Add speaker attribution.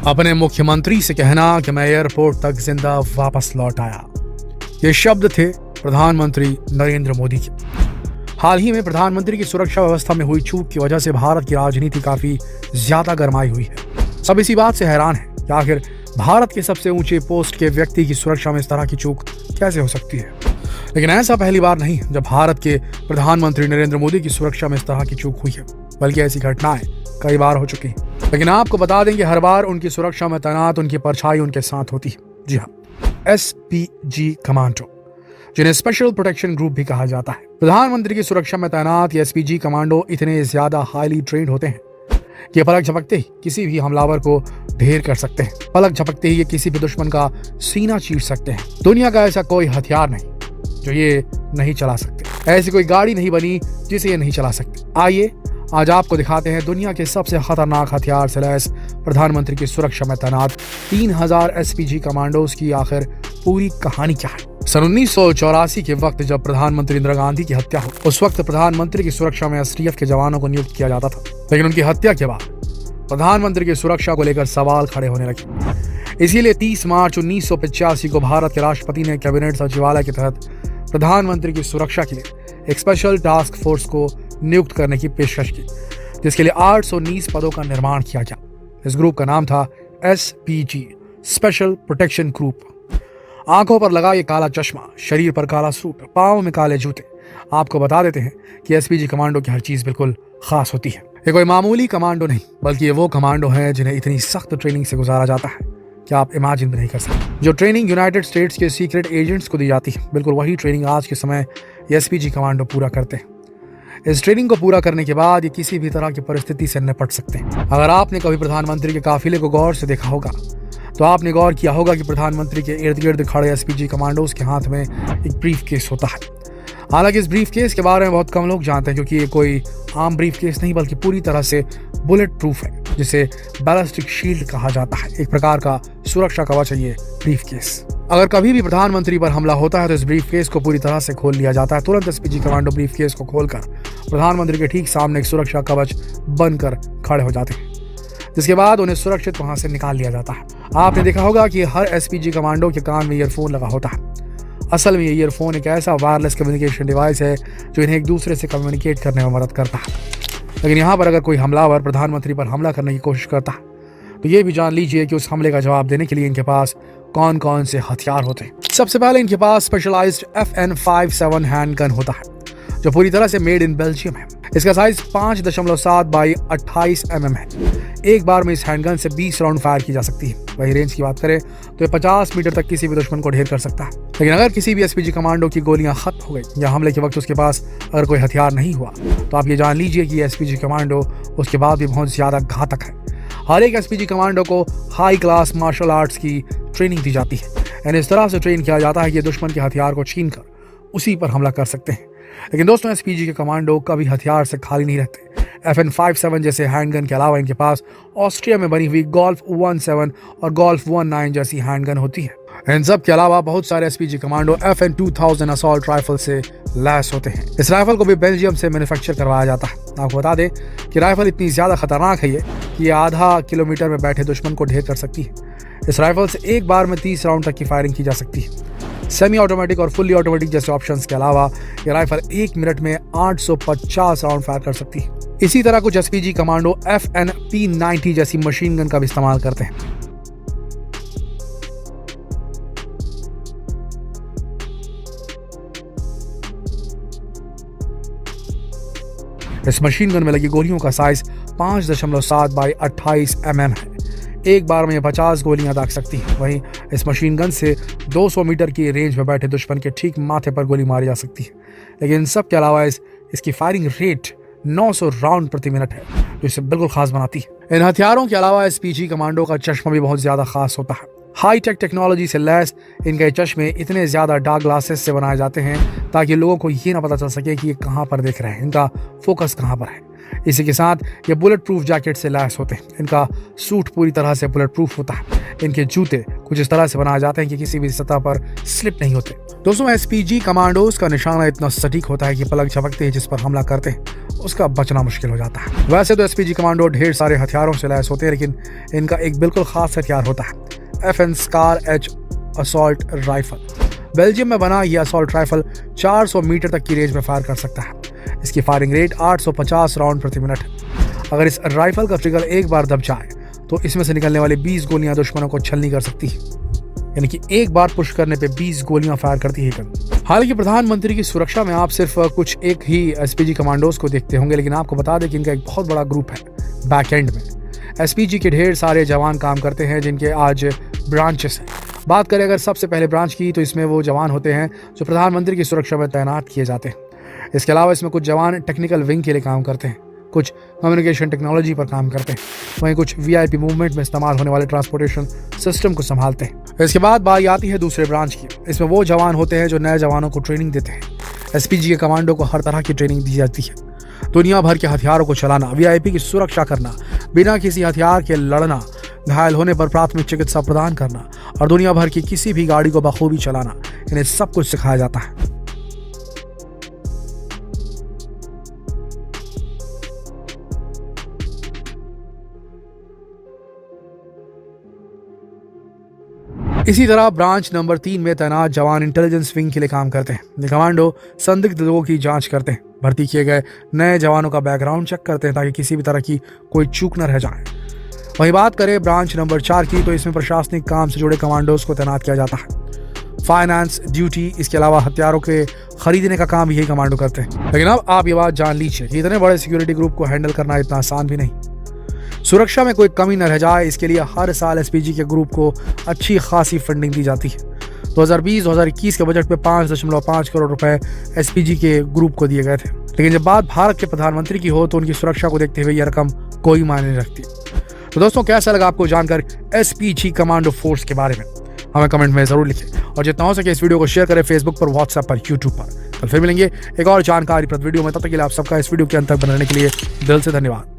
Speaker 1: अपने मुख्यमंत्री से कहना कि मैं एयरपोर्ट तक जिंदा वापस लौट आया। ये शब्द थे प्रधानमंत्री नरेंद्र मोदी के। हाल ही में प्रधानमंत्री की सुरक्षा व्यवस्था में हुई चूक की वजह से भारत की राजनीति काफी ज्यादा गरमाई हुई है। सब इसी बात से हैरान है कि आखिर भारत के सबसे ऊंचे पोस्ट के व्यक्ति की सुरक्षा में इस तरह की चूक कैसे हो सकती है। लेकिन ऐसा पहली बार नहीं जब भारत के प्रधानमंत्री नरेंद्र मोदी की सुरक्षा में इस तरह की चूक हुई है, बल्कि ऐसी घटनाएं कई बार हो चुकी हैं। लेकिन आपको बता दें कि हर बार उनकी सुरक्षा में तैनात उनकी परछाई उनके साथ होती है। जी हाँ, SPG कमांडो, जिन्हें स्पेशल प्रोटेक्शन ग्रुप भी कहा जाता है। प्रधानमंत्री की सुरक्षा में तैनात ये SPG कमांडो इतने ज्यादा हाईली ट्रेंड होते हैं कि पलक झपकते ही किसी भी हमलावर को ढेर कर सकते हैं। पलक झपकते ही ये किसी भी दुश्मन का सीना चीर सकते हैं। दुनिया का ऐसा कोई हथियार नहीं जो ये नहीं चला सकते। ऐसी कोई गाड़ी नहीं बनी जिसे ये नहीं चला सकते। आइए आज आपको दिखाते हैं दुनिया के सबसे खतरनाक हथियार से लैस प्रधानमंत्री की सुरक्षा में तैनात 3000 SPG कमांडोज की आखिर पूरी कहानी क्या है। सन 1984 के वक्त जब प्रधानमंत्री इंदिरा गांधी की हत्या हो, उस वक्त प्रधानमंत्री की सुरक्षा में STF के जवानों को नियुक्त किया जाता था। लेकिन उनकी हत्या के बाद प्रधानमंत्री की सुरक्षा को लेकर सवाल खड़े होने लगे। इसीलिए 30 मार्च 1985 को भारत के राष्ट्रपति ने कैबिनेट सचिवालय के तहत प्रधानमंत्री की सुरक्षा के लिए एक स्पेशल टास्क फोर्स को नियुक्त करने की पेशकश की, जिसके लिए 819 पदों का निर्माण किया गया। इस ग्रुप का नाम था SPG, स्पेशल प्रोटेक्शन ग्रुप। आंखों पर लगा ये काला चश्मा, शरीर पर काला सूट, पांव में काले जूते। आपको बता देते हैं कि SPG कमांडो की हर चीज बिल्कुल खास होती है। ये कोई मामूली कमांडो नहीं, बल्कि ये वो कमांडो हैं जिन्हें इतनी सख्त ट्रेनिंग से गुजारा जाता है कि आप इमेजिन भी नहीं कर सकते। जो ट्रेनिंग यूनाइटेड स्टेट्स के सीक्रेट एजेंट्स को दी जाती है, बिल्कुल वही ट्रेनिंग आज के समय SPG कमांडो पूरा करते हैं। इस ट्रेनिंग को पूरा करने के बाद ये किसी भी तरह की परिस्थिति से निपट सकते हैं। अगर आपने कभी प्रधानमंत्री के काफिले को गौर से देखा होगा तो आपने गौर किया होगा कि प्रधानमंत्री के इर्द गिर्द खड़े SPG कमांडोज के हाथ में एक ब्रीफ केस होता है। हालांकि इस ब्रीफ केस के बारे में बहुत कम लोग जानते हैं, क्योंकि ये कोई आम ब्रीफ केस नहीं बल्कि पूरी तरह से बुलेट प्रूफ है, जिसे बैलिस्टिक शील्ड कहा जाता है। एक प्रकार का सुरक्षा कवच है ये ब्रीफ केस। अगर कभी भी प्रधानमंत्री पर हमला होता है तो इस ब्रीफ केस को पूरी तरह से खोल लिया जाता है। तुरंत SPG कमांडो ब्रीफ केस को खोलकर प्रधानमंत्री के ठीक सामने एक सुरक्षा कवच बनकर खड़े हो जाते हैं, जिसके बाद उन्हें सुरक्षित वहां से निकाल लिया जाता है। आपने देखा होगा कि हर SPG कमांडो के कान में ईयरफोन लगा होता है। असल में ये ईयरफोन एक ऐसा वायरलेस कम्युनिकेशन डिवाइस है जो इन्हें एक दूसरे से कम्युनिकेट करने में मदद करता है। लेकिन यहाँ पर अगर कोई हमलावर प्रधानमंत्री पर हमला करने की कोशिश करता है तो ये भी जान लीजिए कि उस हमले का जवाब देने के लिए इनके पास कौन कौन से हथियार होते हैं। सबसे पहले इनके पास स्पेशलाइज्ड FN57 हैंडगन होता है, जो पूरी तरह से मेड इन बेल्जियम है। इसका साइज 5.7 बाई 28 mm है। एक बार में इस हैंडगन से 20 राउंड फायर की जा सकती है। वही रेंज की बात करें तो ये 50 मीटर तक किसी भी दुश्मन को ढेर कर सकता है। लेकिन अगर किसी भी SPG कमांडो की गोलियां खत्म हो गई या हमले के वक्त उसके पास अगर कोई हथियार नहीं हुआ तो आप ये जान लीजिए कि SPG कमांडो उसके बाद भी बहुत ज्यादा घातक है। हर एक SPG कमांडो को हाई क्लास मार्शल आर्ट्स की ट्रेनिंग दी जाती है। यानी इस तरह से ट्रेन किया जाता है कि दुश्मन के हथियार को छीन कर उसी पर हमला कर सकते हैं। लेकिन दोस्तों, SPG के कमांडो कभी हथियार से खाली नहीं रहते। FN57 जैसे हैंडगन के अलावा इनके पास ऑस्ट्रिया में बनी हुई गोल्फ 17 और गोल्फ 19 जैसी हैंडगन होती है। इन सब के अलावा बहुत सारे SPG commando FN2000 assault rifle से लैस होते हैं। इस राइफल को भी बेल्जियम से मैन्युफैक्चर करवाया जाता है। आपको बता दें कि राइफल इतनी ज्यादा खतरनाक है कि ये आधा किलोमीटर में बैठे दुश्मन को ढेर कर सकती है। इस राइफल से एक बार में 30 राउंड तक की फायरिंग की जा सकती है। सेमी ऑटोमेटिक और फुल्ली ऑटोमेटिक जैसे ऑप्शंस के अलावा ये राइफल 1 मिनट में 850 राउंड फायर कर सकती है। इसी तरह कुछ SPG कमांडो FNP90 जैसी मशीन गन का भी इस्तेमाल करते हैं। इस मशीन गन में लगी गोलियों का साइज 5.7 बाई 28 mm है। एक बार में 50 गोलियां दाग सकती है। वहीं इस मशीन गन से 200 मीटर की रेंज में बैठे दुश्मन के ठीक माथे पर गोली मारी जा सकती है। लेकिन इन सब के अलावा इसकी फायरिंग रेट 900 राउंड प्रति मिनट है, जो इसे बिल्कुल खास बनाती है। इन हथियारों के अलावा SPG कमांडो का चश्मा भी बहुत ज्यादा खास होता है। हाई टेक टेक्नोलॉजी से लैस इनके चश्मे इतने ज्यादा डार्क ग्लासेस से बनाए जाते हैं ताकि लोगों को ये ना पता चल सके कि ये कहाँ पर देख रहे हैं, इनका फोकस कहाँ पर है। इसी के साथ ये बुलेट प्रूफ जैकेट से लैस होते हैं। इनका सूट पूरी तरह से बुलेट प्रूफ होता है। इनके जूते कुछ इस तरह से बनाए जाते हैं कि किसी भी सतह पर स्लिप नहीं होते। दोस्तों, एसपीजी कमांडोज का निशाना इतना सटीक होता है कि पलक झपकते ही जिस पर हमला करते हैं उसका बचना मुश्किल हो जाता है। वैसे तो एसपीजी कमांडो ढेर सारे हथियारों से लैस होते हैं, लेकिन इनका एक बिल्कुल खास हथियार होता है, FN SCAR H assault rifle. Belgium में बना यह असॉल्ट राइफल 400 मीटर तक की रेंज में फायर कर सकता है। इसकी फायरिंग रेट 850 राउंड प्रति मिनट है। अगर इस राइफल का ट्रिगर एक बार दब जाए तो इसमें से निकलने वाली 20 गोलियां दुश्मनों को छलनी कर सकती है, यानी कि एक बार पुश करने पे 20 गोलियां फायर करती है गन। हालांकि प्रधानमंत्री की सुरक्षा में आप सिर्फ कुछ एक ही एसपीजी कमांडोज को देखते होंगे, लेकिन आपको बता दें कि इनका एक बहुत बड़ा ग्रुप है बैक एंड में। एसपीजी के ढेर सारे जवान काम करते हैं जिनके आज ब्रांचेस हैं। बात करें अगर सबसे पहले ब्रांच की, तो इसमें वो जवान होते हैं जो प्रधानमंत्री की सुरक्षा में तैनात किए जाते हैं। इसके अलावा इसमें कुछ जवान टेक्निकल विंग के लिए काम करते हैं, कुछ कम्युनिकेशन टेक्नोलॉजी पर काम करते हैं, वहीं कुछ वीआईपी मूवमेंट में इस्तेमाल होने वाले ट्रांसपोर्टेशन सिस्टम को संभालते हैं। इसके बाद बारी आती है दूसरे ब्रांच की। इसमें वो जवान होते हैं जो नए जवानों को ट्रेनिंग देते हैं। एसपीजी के कमांडो को हर तरह की ट्रेनिंग दी जाती है, दुनिया भर के हथियारों को चलाना, वीआईपी की सुरक्षा करना, बिना किसी हथियार के लड़ना, घायल होने पर प्राथमिक चिकित्सा प्रदान करना और दुनिया भर की किसी भी गाड़ी को बखूबी चलाना, इन्हें सब कुछ सिखाया जाता है। इसी तरह ब्रांच नंबर 3 में तैनात जवान इंटेलिजेंस विंग के लिए काम करते हैं। ये कमांडो संदिग्ध लोगों की जांच करते हैं, भर्ती किए गए नए जवानों का बैकग्राउंड चेक करते हैं ताकि किसी भी तरह की कोई चूक न रह जाए। वहीं बात करें ब्रांच नंबर 4 की, तो इसमें प्रशासनिक काम से जुड़े कमांडोज को तैनात किया जाता है। फाइनेंस ड्यूटी, इसके अलावा हथियारों के खरीदने का काम यही कमांडो करते हैं। लेकिन अब आप ये बात जान लीजिए कि इतने बड़े सिक्योरिटी ग्रुप को हैंडल करना इतना आसान भी नहीं। सुरक्षा में कोई कमी न रह जाए, इसके लिए हर साल एसपीजी के ग्रुप को अच्छी खासी फंडिंग दी जाती है। 2020-2021 के बजट में 5.5 करोड़ रुपए एसपीजी के ग्रुप को दिए गए थे। लेकिन जब बात भारत के प्रधानमंत्री की हो तो उनकी सुरक्षा को देखते हुए यह रकम कोई मायने नहीं रखती। तो दोस्तों, कैसा लगा आपको जानकर एसपीजी कमांडो फोर्स के बारे में? हमें कमेंट में जरूर लिखें और जितना हो सके इस वीडियो को शेयर करें फेसबुक पर, व्हाट्सएप पर, यूट्यूब पर। कल फिर मिलेंगे एक और जानकारीप्रद वीडियो में। तब तक के लिए आप सबका इस वीडियो के अंत तक बनाने के लिए दिल से धन्यवाद।